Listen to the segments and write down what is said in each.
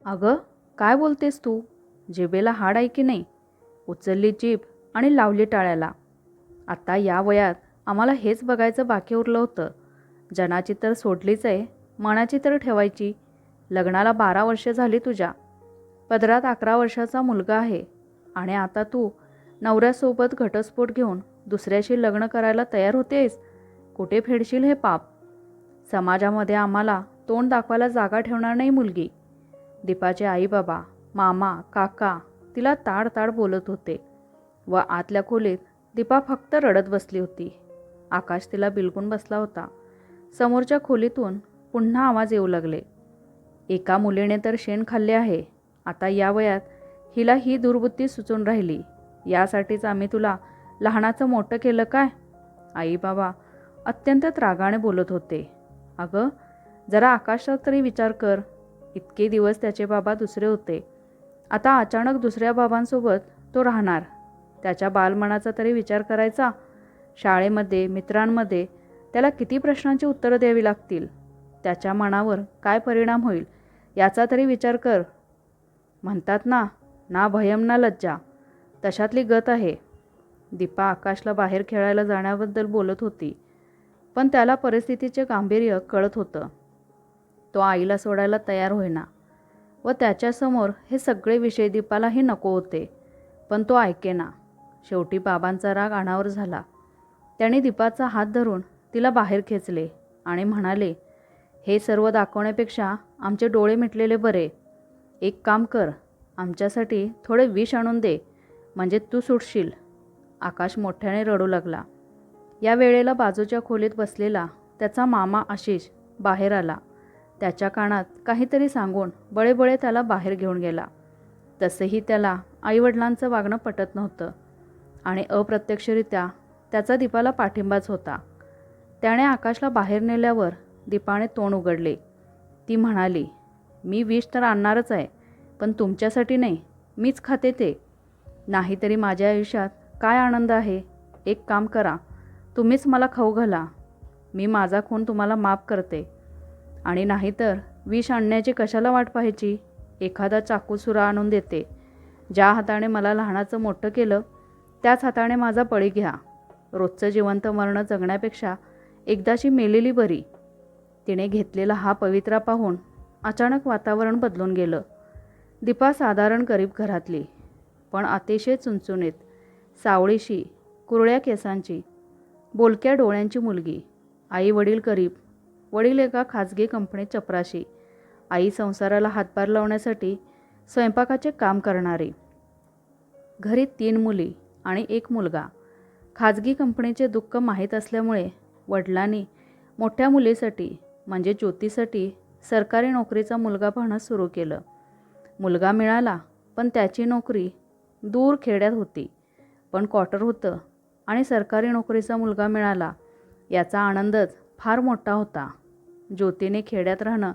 अगं, काय बोलतेस तू? जिभेला हाड आहे की नाही? उचलली जीभ आणि लावली टाळ्याला. आता या वयात आम्हाला हेच बघायचं बाकी उरलं होतं. जनाची तर सोडलीच आहे, मनाची तर ठेवायची. लग्नाला 12 वर्ष झाली तुझ्या. पदरात 11 वर्षाचा मुलगा आहे आणि आता तू नवऱ्यासोबत घटस्फोट घेऊन दुसऱ्याशी लग्न करायला तयार होतेस. कुठे फेडशील हे पाप? समाजामध्ये आम्हाला तोंड दाखवायला जागा ठेवणार नाही मुलगी. दीपाचे आई बाबा, मामा, काका तिला ताड बोलत होते व आतल्या खोलीत दीपा फक्त रडत बसली होती. आकाश तिला बिलगून बसला होता. समोरच्या खोलीतून पुन्हा आवाज येऊ लागले. एका मुलीने तर शेण खाल्ले आहे. आता या वयात हिला ही दुर्बुद्धी सुचून राहिली. यासाठीच आम्ही तुला लहानाचं मोठं केलं काय? आई बाबा अत्यंत रागाने बोलत होते. अगं, जरा आकाशात तरी विचार कर. इतके दिवस त्याचे बाबा दुसरे होते. आता अचानक दुसऱ्या बाबांसोबत तो राहणार. त्याच्या बालमनाचा तरी विचार करायचा. शाळेमध्ये, मित्रांमध्ये त्याला किती प्रश्नांची उत्तरं द्यावी लागतील. त्याच्या मनावर काय परिणाम होईल याचा तरी विचार कर. म्हणतात ना भयम ना लज्जा, तशातली गत आहे. दीपा आकाशला बाहेर खेळायला जाण्याबद्दल बोलत होती, पण त्याला परिस्थितीचे गांभीर्य कळत होतं. तो आईला सोडायला तयार होईना व त्याच्यासमोर हे सगळे विषय दीपालाही नको होते, पण तो ऐकेना. शेवटी बाबांचा राग अनावर झाला. त्याने दीपाचा हात धरून तिला बाहेर खेचले आणि म्हणाले, हे सर्व दाखवण्यापेक्षा आमचे डोळे मिटलेले बरे. एक काम कर, आमच्यासाठी थोडे विष आणून दे, म्हणजे तू सुटशील. आकाश मोठ्याने रडू लागला. या वेळेला बाजूच्या खोलीत बसलेला त्याचा मामा आशिष बाहेर आला. त्याच्या कानात काहीतरी सांगून बळेबळे त्याला बाहेर घेऊन गेला. तसेही त्याला आईवडिलांचं वागणं पटत नव्हतं आणि अप्रत्यक्षरित्या त्याचा दीपाला पाठिंबाच होता. त्याने आकाशला बाहेर नेल्यावर दीपाने तोंड उघडले. ती म्हणाली, मी विष तर आणणारच आहे, पण तुमच्यासाठी नाही. मीच खाते ते. नाहीतरी माझ्या आयुष्यात काय आनंद आहे? एक काम करा, तुम्हीच मला खाऊ घाला. मी माझा खून तुम्हाला माफ करते. आणि नाहीतर विष आणण्याची कशाला वाट पाहायची? एखादा चाकूसुरा आणून देते. ज्या हाताने मला लहानाचं मोठं केलं त्याच हाताने माझा बळी घ्या. रोजचं जिवंत मरण जगण्यापेक्षा एकदाची मेलेली बरी. तिने घेतलेला हा पवित्रा पाहून अचानक वातावरण बदलून गेलं. दीपा साधारण गरीब घरातली, पण अतिशय चुणचुणीत, सावळीशी, कुरळ्या केसांची, बोलक्या डोळ्यांची मुलगी. आई वडील गरीब, वडील एका खाजगी कंपनीत चपराशी, आई संसाराला हातभार लावण्यासाठी स्वयंपाकाचे काम करणारी. घरी 3 मुली आणि 1 मुलगा. खाजगी कंपनीचे दुःख माहीत असल्यामुळे वडिलांनी मोठ्या मुलीसाठी म्हणजे ज्योतीसाठी सरकारी नोकरीचा मुलगा पाहणं सुरू केलं. मुलगा मिळाला, पण त्याची नोकरी दूर खेड्यात होती, पण क्वार्टर होतं आणि सरकारी नोकरीचा मुलगा मिळाला याचा आनंदच फार मोठा होता. ज्योतीने खेड्यात राहणं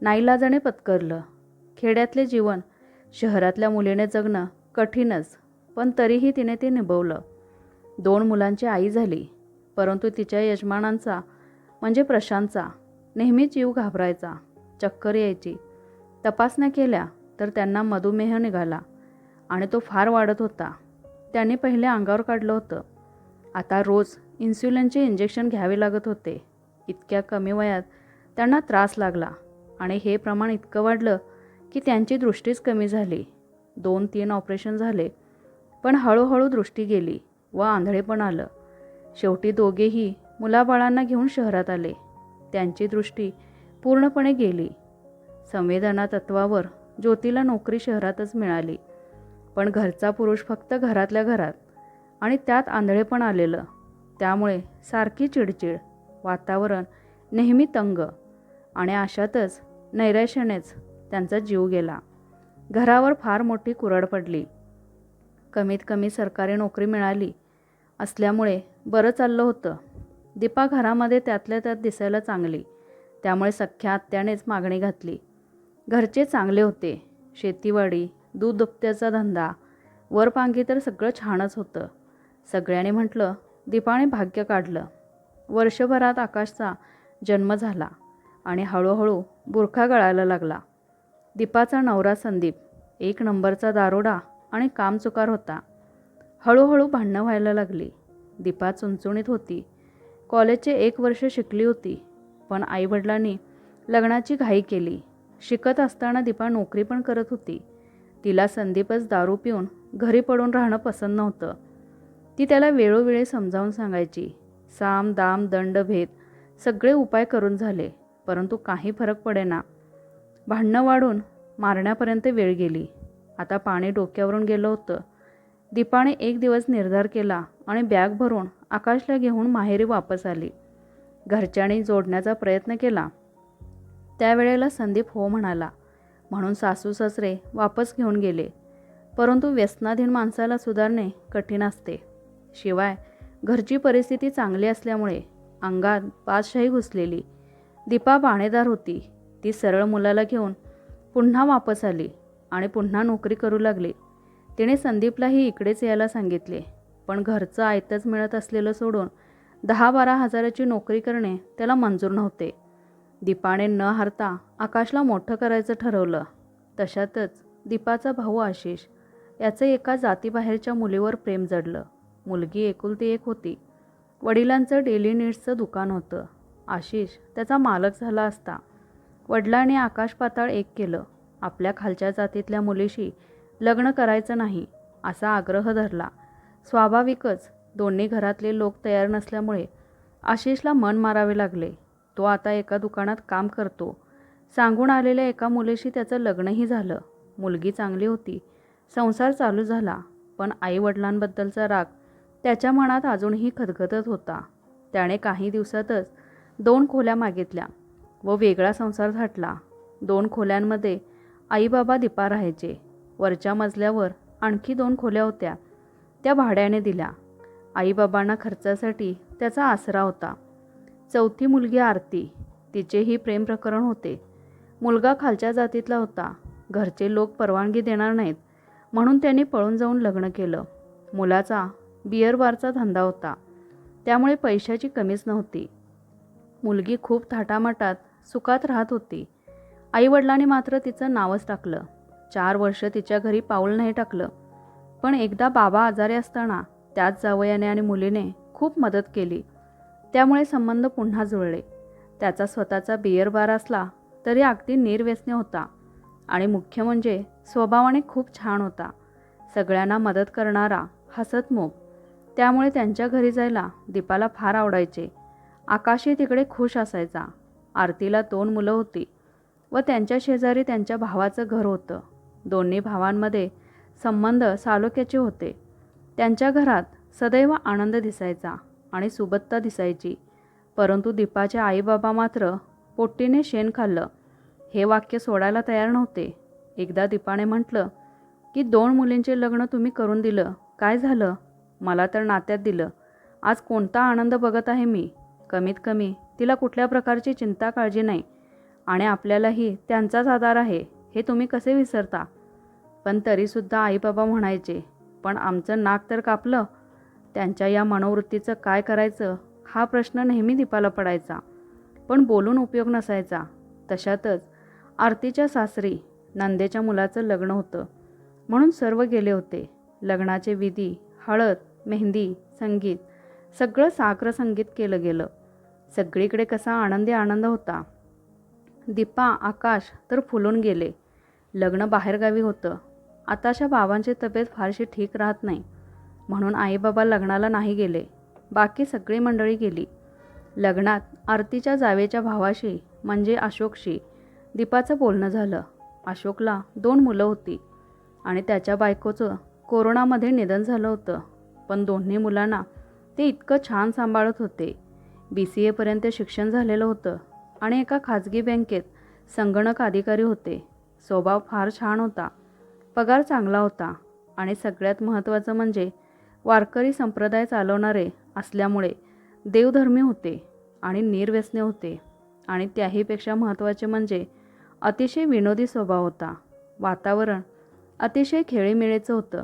नाईलाजाने पत्करलं. खेड्यातले जीवन शहरातल्या मुलीने जगणं कठीणच, पण तरीही तिने ते निभवलं. 2 मुलांची आई झाली, परंतु तिच्या यजमानांचा म्हणजे प्रशांतचा नेहमी जीव घाबरायचा. चक्कर यायची. तपासण्या केल्या तर त्यांना मधुमेह निघाला आणि तो फार वाढत होता. त्यांनी पहिले अंगावर काढलं होतं. आता रोज इन्सुलिनचे इंजेक्शन घ्यावे लागत होते. इतक्या कमी वयात त्यांना त्रास लागला आणि हे प्रमाण इतकं वाढलं की त्यांची दृष्टीच कमी झाली. 2-3 ऑपरेशन झाले, पण हळूहळू दृष्टी गेली व आंधळेपण आलं. शेवटी दोघेही मुलाबाळांना घेऊन शहरात आले. त्यांची दृष्टी पूर्णपणे गेली. संवेदना तत्वावर ज्योतीला नोकरी शहरातच मिळाली, पण घरचा पुरुष फक्त घरातल्या घरात आणि त्यात आंधळेपण आलेलं. त्यामुळे सारखी चिडचिड, वातावरण नेहमी तंग आणि अशातच नैराश्यानेच त्यांचा जीव गेला. घरावर फार मोठी कुऱ्हाड पडली. कमीत कमी सरकारी नोकरी मिळाली असल्यामुळे बरं चाललं होतं. दीपा घरामध्ये त्यातल्या त्यात दिसायला चांगली, त्यामुळे सख्ख्या आत्यानेच मागणी घातली. घरचे चांगले होते. शेतीवाडी, दूध दुभत्याचा धंदा, वरपांगी तर सगळं छानच होतं. सगळ्यांनी म्हटलं, दीपाने भाग्य काढलं. वर्षभरात आकाशचा जन्म झाला आणि हळूहळू बुरखा गळायला लागला. दीपाचा नवरा संदीप एक नंबरचा दारोडा आणि कामचुकार होता. हळूहळू भांडणं व्हायला लागली. दीपा चुणचुणीत होती. कॉलेजचे 1 वर्ष शिकली होती, पण आईवडिलांनी लग्नाची घाई केली. शिकत असताना दीपा नोकरी पण करत होती. तिला संदीपच दारू पिऊन घरी पडून राहणं पसंत नव्हतं. ती त्याला वेळोवेळी समजावून सांगायची. साम दाम दंड भेद सगळे उपाय करून झाले, परंतु काही फरक पडेना. भांडणं वाढून मारण्यापर्यंत वेळ गेली. आता पाणी डोक्यावरून गेलं होतं. दीपाने एक दिवस निर्धार केला आणि बॅग भरून आकाशला घेऊन माहेरी वापस आली. घरच्यांनी जोडण्याचा प्रयत्न केला. त्यावेळेला संदीप हो म्हणाला, म्हणून सासू सासरे वापस घेऊन गेले. परंतु व्यसनाधीन माणसाला सुधारणे कठीण असते. शिवाय घरची परिस्थिती चांगली असल्यामुळे अंगात बादशाही घुसलेली. दीपा बाणेदार होती. ती सरळ मुलाला घेऊन पुन्हा वापस आली आणि पुन्हा नोकरी करू लागली. तिने संदीपलाही इकडेच यायला सांगितले, पण घरचं आयतच मिळत असलेलं सोडून 10-12 हजाराची नोकरी करणे त्याला मंजूर नव्हते. दीपाने न हारता आकाशला मोठं करायचं ठरवलं. तशातच दीपाचा भाऊ आशिष याचं एका जातीबाहेरच्या मुलीवर प्रेम जडलं. मुलगी एकुलती एक होती. वडिलांचं डेली नीड्सचं दुकान होतं. आशिष त्याचा मालक झाला असता. वडिलांनी आकाश पाताळ एक केलं. आपल्या खालच्या जातीतल्या मुलीशी लग्न करायचं नाही असा आग्रह धरला. स्वाभाविकच दोन्ही घरातले लोक तयार नसल्यामुळे आशिषला मन मारावे लागले. तो आता एका दुकानात काम करतो. सांगून आलेल्या एका मुलीशी त्याचं लग्नही झालं. मुलगी चांगली होती. संसार चालू झाला. पण आईवडिलांबद्दलचा राग त्याच्या मनात अजूनही खदखदत होता. त्याने काही दिवसातच 2 खोल्या मागितल्या व वेगळा संसार थाटला. 2 खोल्यांमध्ये आईबाबा दीपा राहायचे. वरच्या मजल्यावर आणखी 2 खोल्या होत्या. त्या भाड्याने दिल्या. आईबाबांना खर्चासाठी त्याचा आसरा होता. 4थी मुलगी आरती. तिचेही प्रेम प्रकरण होते. मुलगा खालच्या जातीतला होता. घरचे लोक परवानगी देणार नाहीत म्हणून त्यांनी पळून जाऊन लग्न केलं. मुलाचा बिअर बारचा धंदा होता, त्यामुळे पैशाची कमीच नव्हती. मुलगी खूप थाटामाटात सुखात राहत होती. आईवडिलांनी मात्र तिचं नावच टाकलं. 4 वर्ष तिच्या घरी पाऊल नाही टाकलं. पण एकदा बाबा आजारी असताना त्याच जावयाने आणि मुलीने खूप मदत केली. त्यामुळे संबंध पुन्हा जुळले. त्याचा स्वतःचा बिअर बार असला तरी अगदी निर्व्यसनी होता आणि मुख्य म्हणजे स्वभावाने खूप छान होता. सगळ्यांना मदत करणारा, हसतमुख. त्यामुळे त्यांच्या घरी जायला दीपाला फार आवडायचे. आकाशही तिकडे खुश असायचा. आरतीला 2 मुलं होती व त्यांच्या शेजारी त्यांच्या भावाचं घर होतं. दोन्ही भावांमध्ये संबंध सालोक्याचे होते. त्यांच्या घरात सदैव आनंद दिसायचा आणि सुबत्ता दिसायची. परंतु दीपाचे आईबाबा मात्र पोट्टीने शेण खाल्लं हे वाक्य सोडायला तयार नव्हते. एकदा दीपाने म्हटलं की 2 मुलींचे लग्न तुम्ही करून दिलं, काय झालं? मला तर नात्यात दिलं. आज कोणता आनंद बघत आहे मी. कमीत कमी तिला कुठल्या प्रकारची चिंता काळजी नाही आणि आपल्यालाही त्यांचाच आधार आहे हे तुम्ही कसे विसरता? पण तरीसुद्धा आईबाबा म्हणायचे, पण आमचं नाक तर कापलं. त्यांच्या या मनोवृत्तीचं काय करायचं हा प्रश्न नेहमी दीपाला पडायचा, पण बोलून उपयोग नसायचा. तशातच आरतीच्या सासरी नंदेच्या मुलाचं लग्न होतं म्हणून सर्व गेले होते. लग्नाचे विधी, हळद, मेहंदी, संगीत सगळं साग्र संगीत केलं गेलं. सगळीकडे कसा आनंदी आनंद होता. दीपा, आकाश तर फुलून गेले. लग्न बाहेरगावी होतं. आताच्या बाबांची तब्येत फारशी ठीक राहत नाही म्हणून आईबाबा लग्नाला नाही गेले. बाकी सगळी मंडळी गेली. लग्नात आरतीच्या जावेच्या भावाशी म्हणजे अशोकशी दीपाचं बोलणं झालं. अशोकला 2 मुलं होती आणि त्याच्या बायकोचं कोरोनामध्ये निधन झालं होतं. पण दोन्ही मुलांना ते इतकं छान सांभाळत होते. BCA शिक्षण झालेलं होतं आणि एका खाजगी बँकेत संगणक अधिकारी होते. स्वभाव फार छान होता. पगार चांगला होता आणि सगळ्यात महत्त्वाचं म्हणजे वारकरी संप्रदाय चालवणारे असल्यामुळे देवधर्मी होते आणि निर्व्यसनी होते. आणि त्याहीपेक्षा महत्त्वाचे म्हणजे अतिशय विनोदी स्वभाव होता. वातावरण अतिशय खेळीमेळीचं होतं.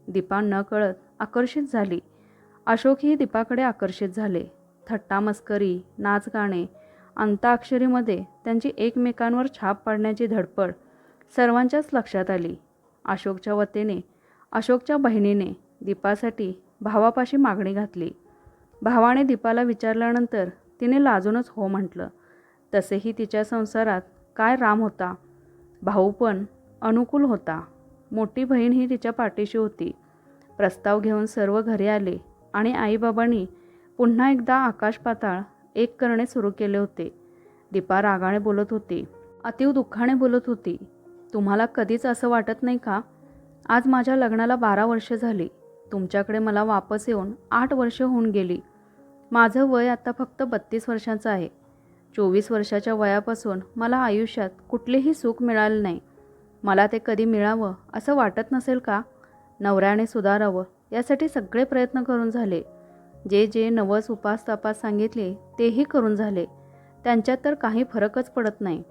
दीपा नकळत आकर्षित झाली. अशोकही दीपाकडे आकर्षित झाले. थट्टा मस्करी, नाच गाणे, अंताक्षरीमध्ये त्यांची एकमेकांवर छाप पाडण्याची धडपड सर्वांच्याच लक्षात आली. अशोकच्या वतीने अशोकच्या बहिणीने दीपासाठी भावापाशी मागणी घातली. भावाने दीपाला विचारल्यानंतर तिने लाजूनच हो म्हटलं. तसेही तिच्या संसारात काय राम होता. भाऊ पण अनुकूल होता. मोठी बहीणही तिच्या पाठीशी होती. प्रस्ताव घेऊन सर्व घरी आले आणि आईबाबांनी पुन्हा एकदा आकाश पाताळ एक करणे सुरू केले होते. दीपा रागाने बोलत होती, अतीव दुःखाने बोलत होती. तुम्हाला कधीच असं वाटत नाही का? आज माझ्या लग्नाला 12 वर्ष झाली. तुमच्याकडे मला वापस येऊन 8 वर्ष होऊन गेली. माझं वय आता फक्त 32 वर्षांचं आहे. 24 वर्षाच्या वयापासून मला आयुष्यात कुठलेही सुख मिळाले नाही. मला ते कधी मिळावं असं वाटत नसेल का? नवऱ्याने सुधारावं यासाठी सगळे प्रयत्न करून झाले. जे नवस उपास तपास सांगितले तेही करून झाले. त्यांच्यात तर काही फरकच पडत नाही.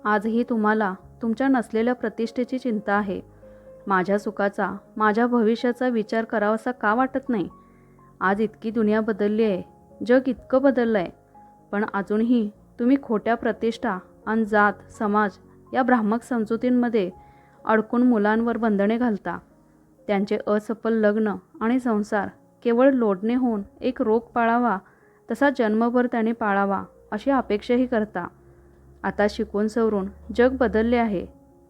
आजही तुम्हाला तुमच्या नसलेल्या प्रतिष्ठेची चिंता आहे. माझ्या सुखाचा, माझ्या भविष्याचा विचार करावासा का वाटत नाही? आज इतकी दुनिया बदलली आहे, जग इतकं बदललं आहे, पण अजूनही तुम्ही खोट्या प्रतिष्ठा आणि जात, समाज या भ्रामक समजुतींमध्ये अडकून मुलांवर बंधने घालता. त्यांचे असफल लग्न आणि संसार केवळ लोडणे होऊन एक रोग पाळावा तसा जन्मभर त्याने पाळावा अशी अपेक्षाही करता. आता शिकून सवरून जग बदलले आहे.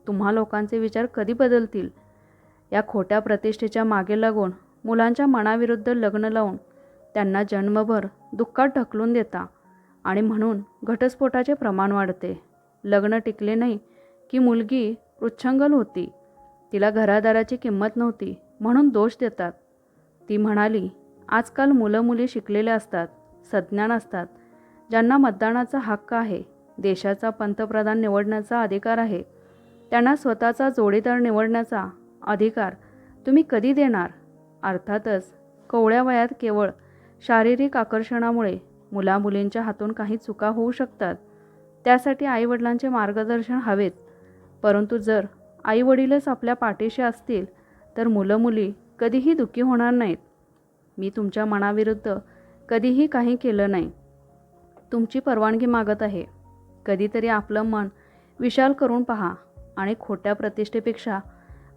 तुम्हा लोकांचे विचार कधी बदलतील? या खोट्या प्रतिष्ठेच्या मागे लागून मुलांच्या मनाविरुद्ध लग्न लावून त्यांना जन्मभर दुःखात ढकलून देता आणि म्हणून घटस्फोटाचे प्रमाण वाढते. लग्न टिकले नाही की मुलगी उच्छृंखल होती. तिला घरादाराची किंमत नव्हती म्हणून दोष देतात. ती म्हणाली, आजकाल मुलं मुली शिकलेले असतात, सज्ञान असतात, ज्यांना मतदानाचा हक्क आहे, देशाचा पंतप्रधान निवडण्याचा अधिकार आहे. त्यांना स्वतःचा जोडीदार निवडण्याचा अधिकार तुम्ही कधी देणार? अर्थातच कोवळ्या वयात केवळ शारीरिक आकर्षणामुळे मुलामुलींच्या हातून काही चुका होऊ शकतात. त्यासाठी आईवडिलांचे मार्गदर्शन हवेच. परंतु जर आईवडीलच आपल्या पाठीशी असतील तर मुलं मुली कधीही दुःखी होणार नाहीत. मी तुमच्या मनाविरुद्ध कधीही काही केलं नाही. तुमची परवानगी मागत आहे. कधीतरी आपलं मन विशाल करून पहा आणि खोट्या प्रतिष्ठेपेक्षा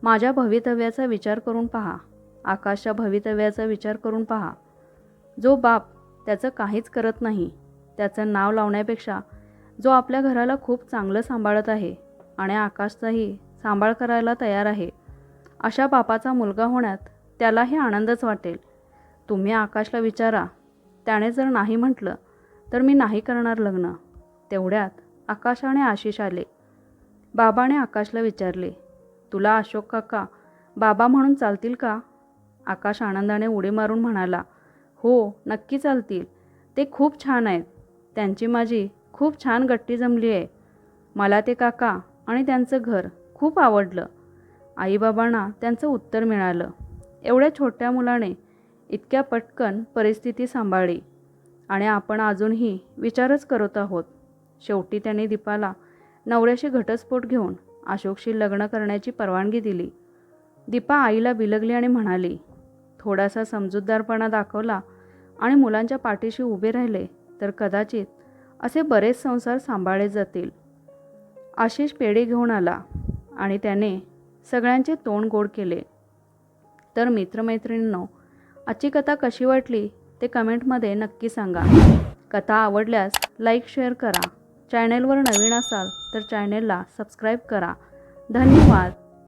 माझ्या भवितव्याचा विचार करून पहा. आकाशच्या भवितव्याचा विचार करून पहा. जो बाप त्याचं काहीच करत नाही, त्याचं नाव लावण्यापेक्षा जो आपल्या घराला खूप चांगलं सांभाळत आहे आणि आकाशचाही सांभाळ करायला तयार आहे, अशा बापाचा मुलगा होण्यात त्यालाही आनंदच वाटेल. तुम्ही आकाशला विचारा. त्याने जर नाही म्हटलं तर मी नाही करणार लग्न. तेवढ्यात आकाश आणि आशिष आले. बाबाने आकाशला विचारले, तुला अशोक काका बाबा म्हणून चालतील का? आकाश आनंदाने उडी मारून म्हणाला, हो नक्की चालतील. ते खूप छान आहेत. त्यांची माझी खूप छान गट्टी जमली आहे. मला ते काका आणि त्यांचं घर खूप आवडलं. आईबाबांना त्यांचं उत्तर मिळालं. एवढ्या छोट्या मुलाने इतक्या पटकन परिस्थिती सांभाळली आणि आपण अजूनही विचारच करत आहोत. शेवटी त्याने दीपाला नवऱ्याशी घटस्फोट घेऊन अशोकशी लग्न करण्याची परवानगी दिली. दीपा आईला बिलगली आणि म्हणाली, थोडासा समजूतदारपणा दाखवला आणि मुलांच्या पाठीशी उभे राहिले तर कदाचित असे बरेच संसार सांभाळले जातील. आशिष पेढे घेऊन आला आणि त्याने सगळ्यांचे तोंड गोड केले. तर मित्रमैत्रिणींनो, आजची कथा कशी वाटली ते कमेंटमध्ये नक्की सांगा. कथा आवडल्यास लाईक शेअर करा. चॅनेलवर नवीन असाल तर चॅनेलला सबस्क्राईब करा. धन्यवाद.